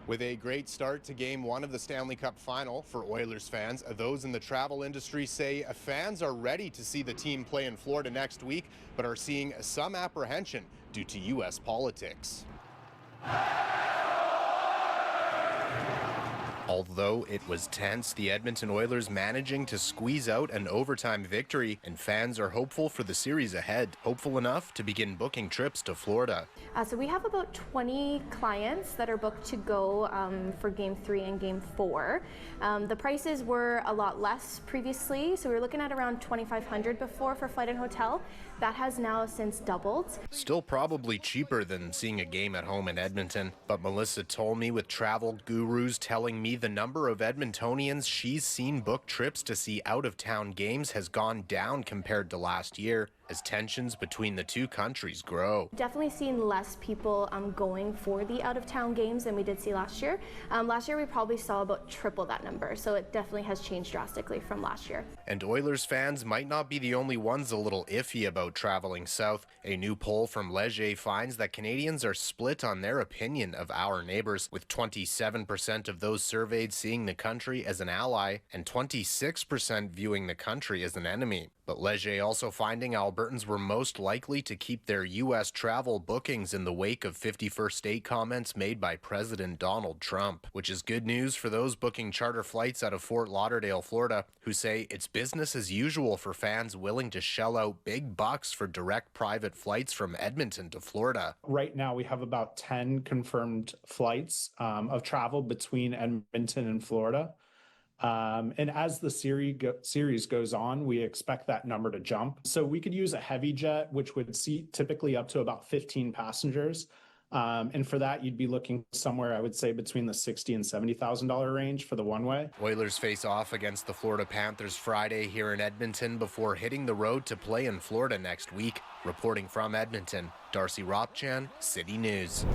With a great start to Game 1 of the Stanley Cup final for Oilers fans, those in the travel industry say fans are ready to see the team play in Florida next week, but are seeing some apprehension due to U.S. politics. Although it was tense, the Edmonton Oilers managing to squeeze out an overtime victory, and fans are hopeful for the series ahead, hopeful enough to begin booking trips to Florida. So we have about 20 clients that are booked to go for Game 3 and Game 4. The prices were a lot less previously, so we were looking at around $2,500 before for flight and hotel. That has now since doubled. Still probably cheaper than seeing a game at home in Edmonton, but Melissa told me with travel gurus telling me the number of Edmontonians she's seen book trips to see out-of-town games has gone down compared to last year as tensions between the two countries grow. Definitely seen less people going for the out-of-town games than we did see last year. Last year we probably saw about triple that number, so it definitely has changed drastically from last year. And Oilers fans might not be the only ones a little iffy about traveling south. A new poll from Leger finds that Canadians are split on their opinion of our neighbors, with 27% of those surveyed seeing the country as an ally and 26% viewing the country as an enemy. But Leger also finding Albertans were most likely to keep their U.S. travel bookings in the wake of 51st State comments made by President Donald Trump, which is good news for those booking charter flights out of Fort Lauderdale, Florida, who say it's business as usual for fans willing to shell out big bucks for direct private flights from Edmonton to Florida. Right now, we have about 10 confirmed flights of travel between Edmonton and Florida. And as the series goes on, we expect that number to jump. So we could use a heavy jet, which would seat typically up to about 15 passengers. And for that, you'd be looking somewhere, I would say, between the $60,000 and $70,000 range for the one-way. Oilers face off against the Florida Panthers Friday here in Edmonton before hitting the road to play in Florida next week. Reporting from Edmonton, Darcy Ropchan, City News.